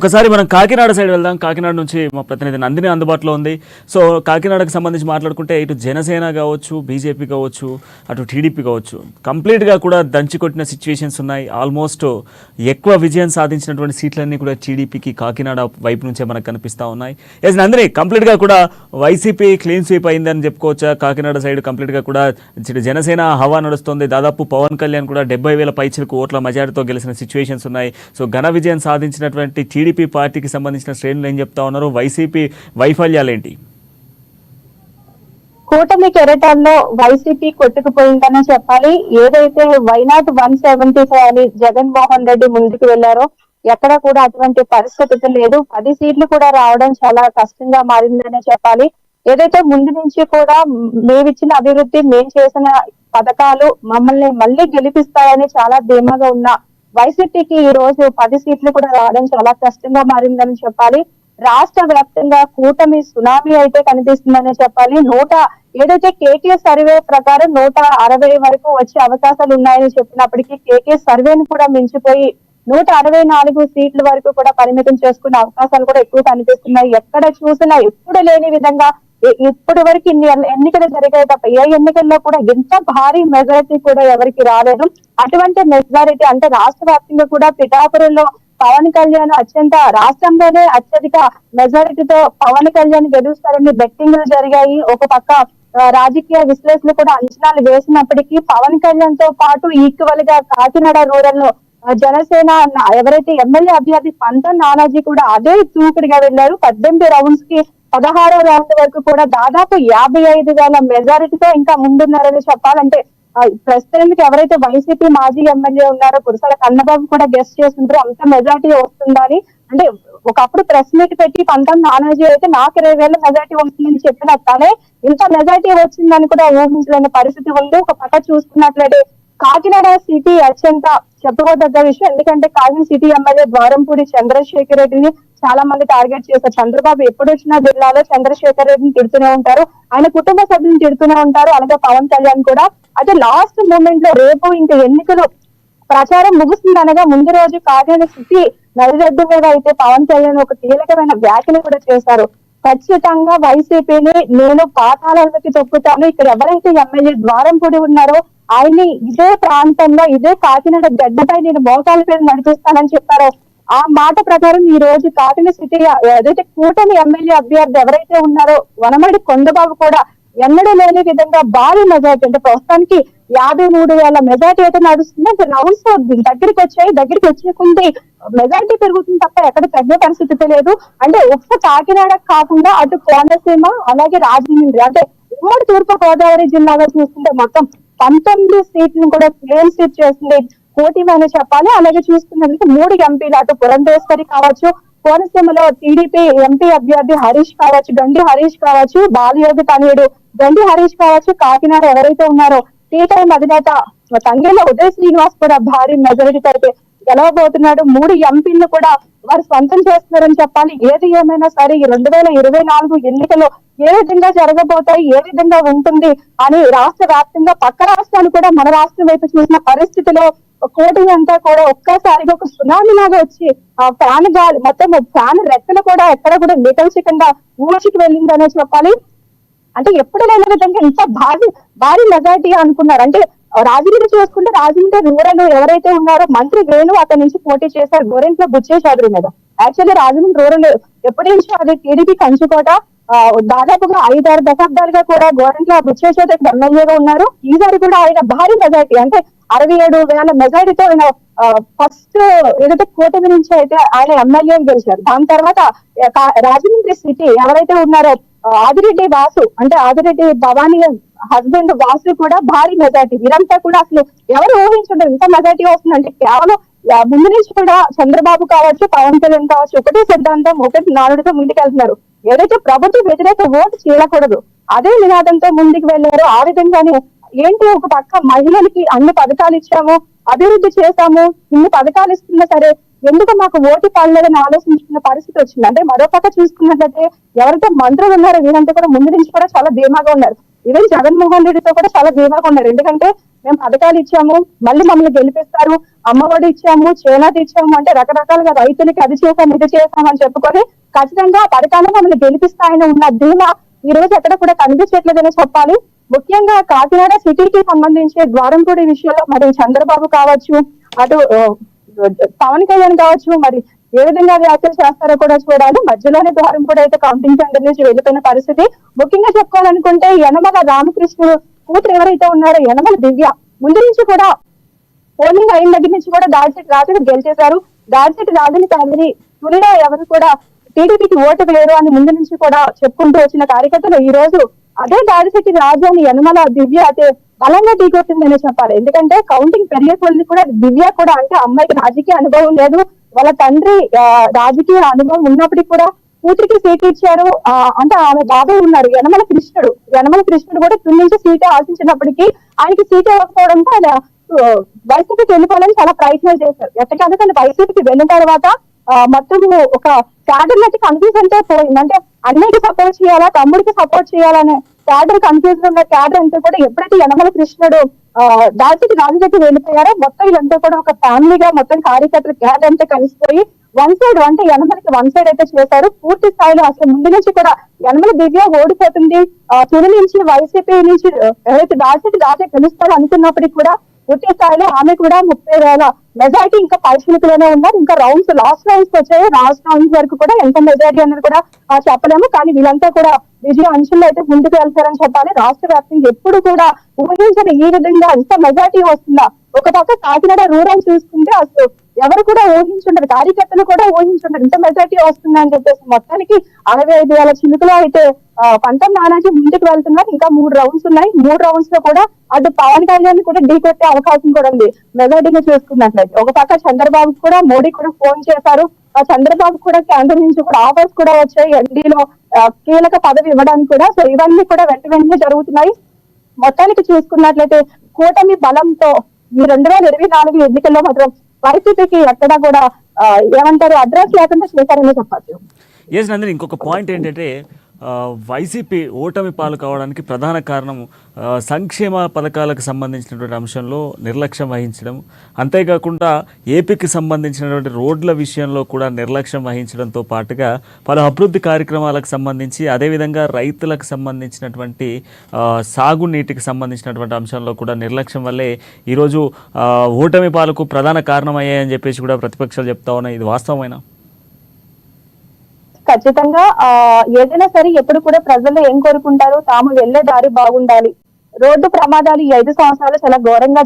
ఒకసారి మనం కాకినాడ సైడ్ వెళ్దాం. కాకినాడ నుంచి మా ప్రతినిధి నందిని అందుబాటులో ఉంది. సో కాకినాడకు సంబంధించి మాట్లాడుకుంటే ఇటు జనసేన కావచ్చు, బీజేపీ కావచ్చు, అటు టీడీపీ కావచ్చు, కంప్లీట్గా కూడా దంచి కొట్టిన సిచ్యువేషన్స్ ఉన్నాయి. ఆల్మోస్ట్ ఎక్కువ విజయం సాధించినటువంటి సీట్లన్నీ కూడా టీడీపీకి కాకినాడ వైపు నుంచే మనకు కనిపిస్తూ ఉన్నాయి. ఎస్ నందిని, కంప్లీట్గా కూడా వైసీపీ క్లీన్ స్వీప్ అయిందని చెప్పుకోవచ్చా? కాకినాడ సైడ్ కంప్లీట్గా కూడా జనసేన హవా నడుస్తుంది. దాదాపు పవన్ కళ్యాణ్ కూడా 70,000 పైచిలకు ఓట్ల మెజారిటీతో గెలిచిన సిచ్యువేషన్స్ ఉన్నాయి. సో ఘన విజయం సాధించినటువంటి టీడీపీ పార్టీకి సంబంధించిన శ్రేణులు ఏం చెప్తా ఉన్నారు? వైసీపీ వైఫల్యాలేంటి? కూటమి కెరటాల్లో వైసీపీ కొట్టుకుపోయిందనే చెప్పాలి. ఏదైతే వైనాట్ 175 అని జగన్మోహన్ రెడ్డి ముందుకు వెళ్లారో ఎక్కడ కూడా అటువంటి పరిస్థితి లేదు. 10 సీట్లు కూడా రావడం చాలా కష్టంగా మారిందనే చెప్పాలి. ఏదైతే ముందు నుంచి కూడా మేమిచ్చిన అభివృద్ధి, మేం చేసిన పథకాలు మమ్మల్ని మళ్ళీ గెలిపిస్తాయని చాలా ధీమాగా ఉన్న వైసీపీకి ఈ రోజు 10 సీట్లు కూడా రావడం చాలా కష్టంగా మారిందని చెప్పాలి. రాష్ట్ర వ్యాప్తంగా కూటమి సునామీ అయితే కనిపిస్తుందనే చెప్పాలి. ఏదైతే కేకే సర్వే ప్రకారం 160 వరకు వచ్చే అవకాశాలు ఉన్నాయని చెప్పినప్పటికీ కేకే సర్వేను కూడా మించిపోయి 164 సీట్ల వరకు కూడా పరిమితం చేసుకునే అవకాశాలు కూడా ఎక్కువ కనిపిస్తున్నాయి. ఎక్కడ చూసినా ఎప్పుడు లేని విధంగా ఇప్పటి వరకు ఇన్ని ఎన్నికలు జరిగాయి తప్ప ఏ ఎన్నికల్లో కూడా ఎంత భారీ మెజారిటీ కూడా ఎవరికి రాలేదు. అటువంటి మెజారిటీ అంటే రాష్ట్ర వ్యాప్తంగా కూడా పిఠాపురంలో పవన్ కళ్యాణ్ రాష్ట్రంలోనే అత్యధిక మెజారిటీతో పవన్ కళ్యాణ్ గెలుస్తారని బెట్టింగ్లు జరిగాయి. ఒక పక్క రాజకీయ విశ్లేషణలు కూడా అంచనాలు వేసినప్పటికీ పవన్ కళ్యాణ్ తో పాటు ఈక్వల్ గా కాకినాడ రూరల్ లో జనసేన ఎవరైతే ఎమ్మెల్యే అభ్యర్థి పంతం నానాజీ కూడా అదే దూకుడుగా వెళ్లారు. 18 రౌండ్స్ కి 16వ రౌండ్ వరకు కూడా దాదాపు 55,000 మెజారిటీతో ఇంకా ముందున్నారని చెప్పాలంటే ప్రస్తుతానికి ఎవరైతే వైసీపీ మాజీ ఎమ్మెల్యే ఉన్నారో కురసాల కన్నబాబు కూడా గెస్ట్ చేస్తుంటారో అంత మెజారిటీ వస్తుందని, అంటే ఒకప్పుడు ప్రెస్ మీట్ పెట్టి పంతం నానాజీ అయితే నాకు 20,000 మెజారిటీ వస్తుందని చెప్పిన తనే ఇంత మెజారిటీ వచ్చిందని కూడా ఊహించలేని పరిస్థితి ఉంది. ఒక పక్క చూసుకున్నట్లయితే కాకినాడ సిటీ అత్యంత చెప్పుకోదగ్గ విషయం. ఎందుకంటే కాకినాడ సిటీ ఎమ్మెల్యే ద్వారంపూడి చంద్రశేఖర్ రెడ్డిని చాలా మంది టార్గెట్ చేశారు. చంద్రబాబు ఎప్పుడు వచ్చినా జిల్లాలో చంద్రశేఖర్ రెడ్డిని తిడుతూనే ఉంటారు, ఆయన కుటుంబ సభ్యులను తిడుతూనే ఉంటారు, అలాగే పవన్ కళ్యాణ్ కూడా. అయితే లాస్ట్ మూమెంట్ లో రేపు ఇంకా ఎన్నికలు ప్రచారం ముగుస్తుంది అనగా ముందు రోజు కాకినాడ సిటీ నడిరెడ్డి మీద అయితే పవన్ కళ్యాణ్ ఒక కీలకమైన వ్యాఖ్యలు కూడా చేశారు. ఖచ్చితంగా వైసీపీని నేను పాతాళాలకి తొక్కుతాను, ఇక్కడ ఎవరైతే ఎమ్మెల్యే ద్వారంపూడి ఉన్నారో ఆయన్ని ఇదే ప్రాంతంలో ఇదే కాకినాడ గడ్డపై నేను మోకాల మీద నడిపిస్తానని చెప్పారో ఆ మాట ప్రకారం ఈ రోజు కాకినాడ సిటీ ఏదైతే కూటమి ఎమ్మెల్యే అభ్యర్థి ఎవరైతే ఉన్నారో వనమడి కొండబాబు కూడా ఎన్నడూ లేని విధంగా భారీ మెజార్టీ, అంటే ప్రస్తుతానికి 53,000 మెజార్టీ అయితే నడుస్తుంది. అంటే రౌండ్స్ దగ్గరికి వచ్చేకుంటే మెజార్టీ పెరుగుతుంది తప్ప ఎక్కడ తగ్గే పరిస్థితి లేదు. అంటే ఒక్క కాకినాడ కాకుండా అటు కోనసీమ అలాగే రాజమండ్రి అంటే ఉమ్మడి తూర్పు గోదావరి జిల్లాగా చూస్తుంటే మొత్తం 19 సీట్లను కూడా క్లీన్ స్వీప్ చేసింది కూటమి అని చెప్పాలి. అలాగే చూసుకున్నట్లయితే 3 ఎంపీలు అటు పురంధేశ్వరి కావచ్చు, కోనసీమలో టీడీపీ ఎంపీ అభ్యర్థి హరీష్ కావచ్చు, గండి హరీష్ కావచ్చు, బాలయోగి తనయుడు గండి హరీష్ కావచ్చు, కాకినాడ ఎవరైతే ఉన్నారో టీ టైం అధినేత తంగేళ్ల ఉదయ్ శ్రీనివాస్ కూడా భారీ మెజారిటీతో అయితే గెలవబోతున్నాడు. 3 ఎంపీలను కూడా వారు స్వంతం చేస్తున్నారని చెప్పాలి. ఏది ఏమైనా సరే ఈ 2024 ఎన్నికలు ఏ విధంగా జరగబోతాయి, ఏ విధంగా ఉంటుంది అని రాష్ట్ర వ్యాప్తంగా పక్క రాష్ట్రాలు కూడా మన రాష్ట్రం వైపు చూసిన పరిస్థితిలో కూటమి అంతా కూడా ఒక్కసారిగా ఒక సునామీ లాగా వచ్చి ఆ ఫ్యాన్ గాలి మొత్తం ఫ్యాన్ రెక్కలు కూడా ఎక్కడ కూడా నికల్చకుండా ఊడ్చికి వెళ్ళిందనే చెప్పాలి. అంటే ఎప్పుడు లేని విధంగా ఇంత భారీ మెజారిటీ అనుకున్నారు. అంటే రాజమండ్రి చూసుకుంటే రాజమండ్రి రూరల్ ఎవరైతే ఉన్నారో మంత్రి వేణు అతని నుంచి పోటీ చేశారు గోరెంట్ల బుచ్చే చౌదరి మీద. యాక్చువల్లీ రాజమండ్రి రూరల్ ఎప్పటి నుంచో అది టీడీపీ కంచుకోట. దాదాపుగా 5-6 దశాబ్దాలుగా కూడా గోరెంట్ల బుచ్చే చౌదరి ఎమ్మెల్యేగా ఉన్నారు. ఈసారి కూడా ఆయన భారీ మెజారిటీ అంటే 67,000 మెజారిటీతో ఆయన ఫస్ట్ ఏదైతే కూటమి నుంచి అయితే ఆయన ఎమ్మెల్యే గెలిచారు. దాని తర్వాత రాజమండ్రి సిటీ ఎవరైతే ఉన్నారో ఆదిరెడ్డి వాసు అంటే ఆదిరెడ్డి భవానీ హస్బెండ్ వాసు కూడా భారీ మెజారిటీ. వీరంతా కూడా అసలు ఎవరు ఊహించుంటారు ఇంత మెజారిటీ వస్తుందంటే కేవలం ముందు నుంచి కూడా చంద్రబాబు కావచ్చు, పవన్ కళ్యాణ్ కావచ్చు ఒకటే సిద్ధాంతం ఒకటి నానుడితో ముందుకెళ్తున్నారు. ఏదైతే ప్రభుత్వ వ్యతిరేక ఓటు చేయకూడదు అదే నినాదంతో ముందుకు వెళ్లారో ఆ విధంగానే ఏంటి ఒక పక్క మహిళలకి అన్ని పథకాలు ఇచ్చాము, అభివృద్ధి చేశాము, ఇన్ని పథకాలు ఇస్తున్నా సరే ఎందుకు మాకు ఓటు పడలేదని ఆలోచించుకున్న పరిస్థితి వచ్చింది. అంటే మరో పక్క చూసుకున్నట్లయితే ఎవరైతే మంత్రులు ఉన్నారో వీరంతా కూడా ముందు నుంచి కూడా చాలా ధీమాగా ఉన్నారు. ఈవెన్ జగన్మోహన్ రెడ్డితో కూడా చాలా ధీమాగా ఉన్నారు. ఎందుకంటే మేము పథకాలు ఇచ్చాము, మళ్ళీ మమ్మల్ని గెలిపిస్తారు, అమ్మఒడి ఇచ్చాము, చేనేత ఇచ్చాము అంటే రకరకాలుగా రైతులకి అది చేసాం ఇది చేసామని చెప్పుకొని ఖచ్చితంగా ఆ పథకాలు మమ్మల్ని గెలిపిస్తాయని ఉన్న ధీమా ఈ రోజు ఎక్కడ కూడా కనిపించట్లేదని చెప్పాలి. ముఖ్యంగా కాకినాడ సిటీకి సంబంధించి ద్వారంపూడి విషయంలో మరి చంద్రబాబు కావచ్చు, అటు పవన్ కళ్యాణ్ కావచ్చు, మరి ఏ విధంగా వ్యాఖ్యలు చేస్తారో కూడా చూడాలి. మధ్యలోనే ద్వారంపూడి అయితే కౌంటింగ్ సెంటర్ నుంచి వెళ్ళిపోయిన పరిస్థితి. ముఖ్యంగా చెప్పుకోవాలనుకుంటే యనమల రామకృష్ణుడు కూతురు ఎవరైతే ఉన్నారో యనమల దివ్య ముందు నుంచి కూడా పోలింగ్ అయిన దగ్గర నుంచి కూడా దాడిశెట్టి రాజుని గెలిచేశారు. దాడిశెట్టి రాజుని కాదని తునిలో ఎవరు కూడా టీడీపీకి ఓటు వేయరు అని ముందు నుంచి కూడా చెప్పుకుంటూ వచ్చిన కార్యకర్తలు ఈ రోజు అదే దాడిశెట్టి రాజు అని యనమల దివ్య అయితే బలంగా ఢీకొట్టిందని చెప్పాలి. ఎందుకంటే కౌంటింగ్ పెరిగే కొద్ది కూడా దివ్య కూడా అంటే అమ్మాయికి రాజకీయ అనుభవం లేదు, వాళ్ళ తండ్రి రాజకీయ అనుభవం ఉన్నప్పటికీ కూడా కూతురికి సీట్ ఇచ్చారు. అంటే ఆమె బాబాయ్ ఉన్నారు యనమల కృష్ణుడు కూడా తుని నుంచి సీటే ఆశించినప్పటికీ ఆయనకి సీట్ ఇవ్వకపోవడంతో ఆయన వైసీపీకి వెళ్ళిపోవాలని చాలా ప్రయత్నాలు చేశారు. ఎట్టకాదు వైసీపీకి వెళ్ళిన తర్వాత మొత్తం ఒక క్యాడర్ అయితే కన్ఫ్యూజన్ తో పోయింది. అంటే అన్నయ్యకి సపోర్ట్ చేయాలా, తమ్ముడికి సపోర్ట్ చేయాలనే క్యాడర్ కన్ఫ్యూజన్ ఉన్న క్యాడర్ అంతా కూడా ఎప్పుడైతే యనమల కృష్ణుడు దాడిశెట్టి రాజు దగ్గర వెళ్ళిపోయారో మొత్తం వీళ్ళంతా కూడా ఒక ఫ్యామిలీగా మొత్తం కార్యకర్తలు క్యాడర్ అంతా కలిసిపోయి వన్ సైడ్ అంటే యనమలకి వన్ సైడ్ అయితే చేశారు. పూర్తి స్థాయిలో అసలు ముందు నుంచి కూడా యనమల దివ్య ఓడిపోతుంది, తుని నుంచి వైసీపీ నుంచి ఎవరైతే దాడిశెట్టి రాజే గెలుస్తారో అనుకున్నప్పటికీ కూడా పూర్తి స్థాయిలో ఆమె కూడా 30,000 మెజారిటీ ఇంకా పరిశీలనలోనే ఉన్నారు. ఇంకా రౌండ్స్ లాస్ట్ రౌండ్స్ వచ్చాయి. లాస్ట్ రౌండ్స్ వరకు కూడా ఎంత మెజారిటీ అన్నది కూడా చెప్పలేము. కానీ వీళ్ళంతా కూడా విజయ అంశంలో అయితే ముందుకు వెళ్తారని చెప్పాలి. రాష్ట్ర వ్యాప్తంగా ఎప్పుడు కూడా ఊహించని ఈ విధంగా ఎంత మెజారిటీ వస్తుందా. ఒక పక్క కాకినాడ రూరల్ చూసుకుంటే అసలు ఎవరు కూడా ఊహించుంటారు, కార్యకర్తలు కూడా ఊహించుంటారు ఇంత మెజారిటీ వస్తుందా అని చెప్పేసి. మొత్తానికి 65,000 చిలుకలో అయితే పంతం నానాజీ ముందుకు వెళ్తున్నారు. ఇంకా 3 రౌండ్స్ ఉన్నాయి. 3 రౌండ్స్ లో కూడా అటు పవన్ కళ్యాణ్ కూడా ఢీ కొట్టే అవకాశం కూడా ఉంది మెజారిటీగా చూసుకున్నట్లయితే. ఒక పక్క చంద్రబాబు కూడా మోడీ కూడా ఫోన్ చేశారు. చంద్రబాబు కూడా కేంద్రం నుంచి కూడా ఆఫర్స్ కూడా వచ్చాయి ఎన్డీలో కీలక పదవి ఇవ్వడానికి కూడా. సో ఇవన్నీ కూడా వెంటనే జరుగుతున్నాయి. మొత్తానికి చూసుకున్నట్లయితే కూటమి బలంతో ఈ 2024 ఎన్నికల్లో మాత్రం వైసీపీకి ఎక్కడా కూడా ఏమంటారు అడ్రస్ లేకుండా చేశారని చెప్పచ్చు. ఎస్ నందిని, ఇంకొక పాయింట్ ఏంటంటే వైసీపీ ఓటమి పాలు కావడానికి ప్రధాన కారణం సంక్షేమ పథకాలకు సంబంధించినటువంటి అంశంలో నిర్లక్ష్యం వహించడం, అంతేకాకుండా ఏపీకి సంబంధించినటువంటి రోడ్ల విషయంలో కూడా నిర్లక్ష్యం వహించడంతో పాటుగా పలు అభివృద్ధి కార్యక్రమాలకు సంబంధించి, అదేవిధంగా రైతులకు సంబంధించినటువంటి సాగునీటికి సంబంధించినటువంటి అంశంలో కూడా నిర్లక్ష్యం వల్లే ఈరోజు ఓటమి పాలకు ప్రధాన కారణమయ్యాయని చెప్పేసి కూడా ప్రతిపక్షాలు చెప్తా ఉన్నాయి. ఇది వాస్తవమేనా? ఖచ్చితంగా ఏదైనా సరే ఎప్పుడు కూడా ప్రజలు ఏం కోరుకుంటారు, తాము వెళ్లే దారి బాగుండాలి. రోడ్డు ప్రమాదాలు ఈ 5 సంవత్సరాలు చాలా ఘోరంగా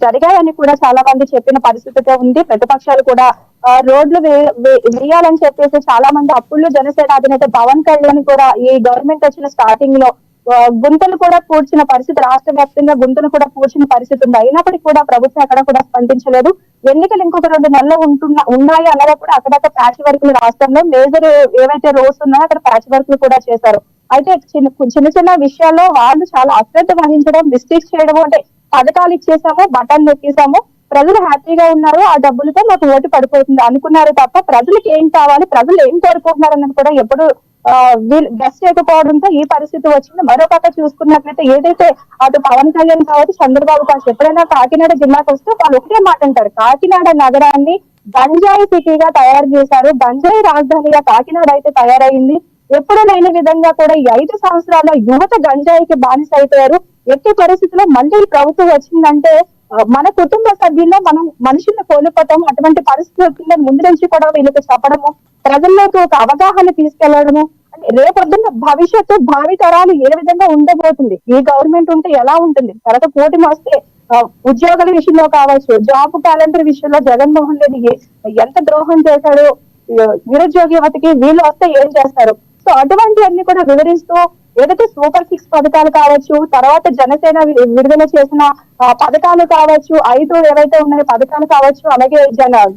జరిగాయని కూడా చాలా మంది చెప్పిన పరిస్థితితో ఉంది. ప్రతిపక్షాలు కూడా రోడ్లు వేయాలని చెప్పేసి చాలా మంది అప్పుల్లో జనసేన అధినేత పవన్ కళ్యాణ్ కూడా ఈ గవర్నమెంట్ వచ్చిన స్టార్టింగ్ లో గుంతలు కూడా పూడ్చిన పరిస్థితి, రాష్ట్ర వ్యాప్తంగా గుంతలు కూడా పూడ్చిన పరిస్థితి ఉంది. అయినప్పటికీ కూడా ప్రభుత్వం ఎక్కడ కూడా స్పందించలేదు. ఎన్నికలు ఇంకొక 2 నెలలు ఉన్నాయి అన్నప్పుడు అక్కడక్కడ ప్యాచ్ వర్క్లు రాష్ట్రంలో మేజర్ ఏవైతే రోడ్స్ ఉన్నాయో అక్కడ ప్యాచ్ వర్క్లు కూడా చేశారు. అయితే చిన్న విషయాల్లో వాళ్ళు చాలా అశ్రద్ధ వహించడం, మిస్టేక్స్ చేయడం, అంటే పథకాలు ఇచ్చేసాము, బటన్ నొక్కేసాము, ప్రజలు హ్యాపీగా ఉన్నారు, ఆ డబ్బులతో మాకు ఓటు పడిపోతుంది అనుకున్నారు తప్ప ప్రజలకు ఏం కావాలి, ప్రజలు ఏం కోరుకుంటున్నారు అన్నది కూడా ఎప్పుడు వీళ్ళు గెస్ట్ చేయకపోవడంతో ఈ పరిస్థితి వచ్చింది. మరో పక్క చూసుకున్నట్లయితే ఏదైతే అటు పవన్ కళ్యాణ్ కావచ్చు, చంద్రబాబు కావచ్చు, ఎప్పుడైనా కాకినాడ జిల్లాకు వస్తే వాళ్ళు ఒకటే మాట అంటారు, కాకినాడ నగరాన్ని గంజాయి సిటీగా తయారు చేశారు, గంజాయి రాజధానిగా కాకినాడ అయితే తయారైంది. ఎప్పుడు లేని విధంగా కూడా ఈ 5 సంవత్సరాల్లో యువత గంజాయికి బానిస అయిపోయారు. ఎట్టి పరిస్థితుల్లో మళ్ళీ ప్రభుత్వం వచ్చిందంటే మన కుటుంబ సభ్యుల్లో మనం మనుషుల్ని కోల్పోతాము. అటువంటి పరిస్థితి వచ్చిందని ముందు నుంచి కూడా వీళ్ళకి చెప్పడము, ప్రజల్లోకి ఒక అవగాహన తీసుకెళ్లడము, అంటే రేపొద్దున్న భవిష్యత్తు భావి తరాలు ఏ విధంగా ఉండబోతుంది, ఈ గవర్నమెంట్ ఉంటే ఎలా ఉంటుంది, తర్వాత కూటమి వస్తే ఉద్యోగాల విషయంలో కావచ్చు, జాబ్ క్యాలెండర్ విషయంలో జగన్మోహన్ రెడ్డి ఎంత ద్రోహం చేశాడు, నిరుద్యోగ యువతకి వీళ్ళు వస్తే ఏం చేస్తారు. సో అటువంటివన్నీ కూడా వివరిస్తూ ఏదైతే సూపర్ 6 పథకాలు కావచ్చు, తర్వాత జనసేన విడుదల చేసిన పథకాలు కావచ్చు, 5 ఏవైతే ఉన్నాయో పథకాలు కావచ్చు, అలాగే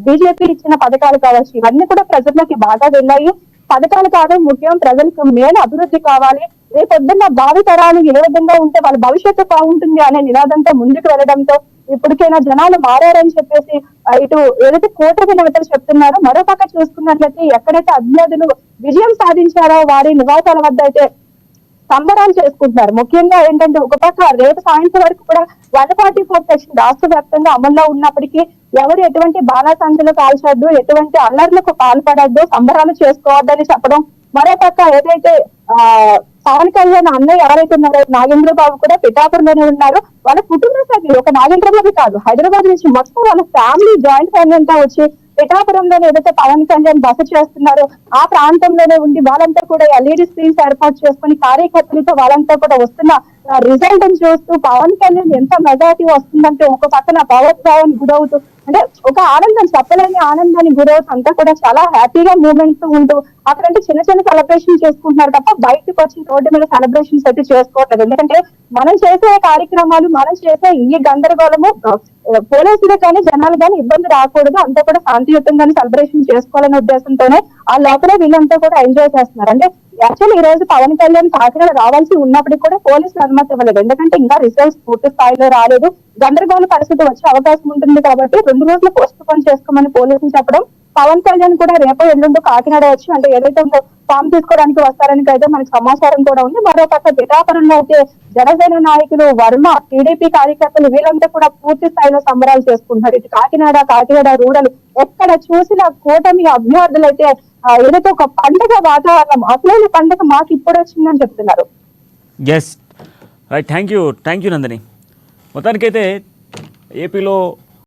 బీజేపీ ఇచ్చిన పథకాలు కావచ్చు, ఇవన్నీ కూడా ప్రజల్లోకి బాగా వెళ్ళాయి. పథకాలు కాదు ముఖ్యం, ప్రజలకు మేలు అభివృద్ధి కావాలి, రేపొద్దున్న భావి తరాలు ఏ విధంగా ఉంటే వాళ్ళ భవిష్యత్తు బాగుంటుంది అనే నినాదంతో ముందుకు వెళ్ళడంతో ఇప్పటికైనా జనాలు మారారని చెప్పేసి ఇటు ఏదైతే కూటమి నేతలు చెప్తున్నారో, మరోపక్క చూసుకున్నట్లయితే ఎక్కడైతే అభ్యర్థులు విజయం సాధించారో వారి నివాసాల వద్ద అయితే సంబరాలు చేసుకుంటున్నారు. ముఖ్యంగా ఏంటంటే ఒక పక్క రేపు సాయంత్రం వరకు కూడా 144 సెక్షన్ రాష్ట్ర వ్యాప్తంగా అమల్లో ఉన్నప్పటికీ ఎవరు ఎటువంటి బాణాసంచులు కాల్చొద్దు, ఎటువంటి అల్లర్లకు పాల్పడద్దు, సంబరాలు చేసుకోవద్దని చెప్పడం. మరో పక్క ఏదైతే పవన్ కళ్యాణ్ అన్నయ్య ఎవరైతే ఉన్నారో నాగేంద్ర బాబు కూడా పిఠాపురంలోనే ఉన్నారు. వాళ్ళ కుటుంబ సభ్యులు, ఒక నాగేంద్ర బాబు కాదు, హైదరాబాద్ నుంచి మొత్తం వాళ్ళ ఫ్యామిలీ, జాయింట్ ఫ్యామిలీ అంతా వచ్చి పిఠాపురంలోనే ఏదైతే పవన్ కళ్యాణ్ బస చేస్తున్నారో ఆ ప్రాంతంలోనే ఉండి వాళ్ళంతా కూడా ఎల్ఈడి స్క్రీన్స్ ఏర్పాటు చేసుకుని కార్యకర్తలతో వాళ్ళంతా కూడా వస్తున్న రిజల్ట్ చూస్తూ పవన్ కళ్యాణ్ ఎంత మెజారిటీ వస్తుందంటే ఒక పక్కన భావోద్భావానికి గురవుతూ, అంటే ఒక ఆనందం, చెప్పలేని ఆనందానికి గురవుతూ అంతా కూడా చాలా హ్యాపీగా మూమెంట్స్ ఉంటూ అక్కడంటే చిన్న చిన్న సెలబ్రేషన్ చేసుకుంటున్నారు తప్ప బయటకు వచ్చి రోడ్డు మీద సెలబ్రేషన్స్ అయితే చేసుకోవట్లేదు. ఎందుకంటే మనం చేసే కార్యక్రమాలు, మనం చేసే ఈ గందరగోళము పోలీసులు కానీ జనాలు కానీ ఇబ్బంది రాకూడదు, అంతా కూడా శాంతియుతంగానే సెలబ్రేషన్ చేసుకోవాలనే ఉద్దేశంతోనే ఆ లోపలే వీళ్ళంతా కూడా ఎంజాయ్ చేస్తున్నారు. అంటే యాక్చువల్ ఈ రోజు పవన్ కళ్యాణ్ కాకినాడ రావాల్సి ఉన్నప్పటికీ కూడా పోలీసులు అనుమతి ఇవ్వలేదు. ఎందుకంటే ఇంకా రిజల్ట్స్ పూర్తి స్థాయిలో రాలేదు, గందరగోళ పరిస్థితి వచ్చే అవకాశం ఉంటుంది కాబట్టి 2 రోజులు పోస్ట్ పోన్ చేసుకోమని పోలీసులు చెప్పడం. పవన్ కళ్యాణ్ కూడా రేపు ఎల్లుండి కాకినాడ వచ్చి, అంటే ఏదైతే ఫామ్ తీసుకోవడానికి వస్తారని అయితే మనకి సమాచారం కూడా ఉంది. మరో పక్క పిఠాపురంలో అయితే జనసేన నాయకులు, వర్మ, టీడీపీ కార్యకర్తలు వీళ్ళంతా కూడా పూర్తి స్థాయిలో సంబరాలు చేసుకుంటున్నారు. ఇటు కాకినాడ రూరల్ ఎక్కడ చూసినా కూటమి అభ్యర్థులు అయితే ఏదైతే ఒక పండుగ వాతావరణం, అసలైన పండుగ మాకు ఇప్పుడు వచ్చిందని చెప్తున్నారు. Yes right, thank you Nandini. మొత్తానికైతే ఏపీలో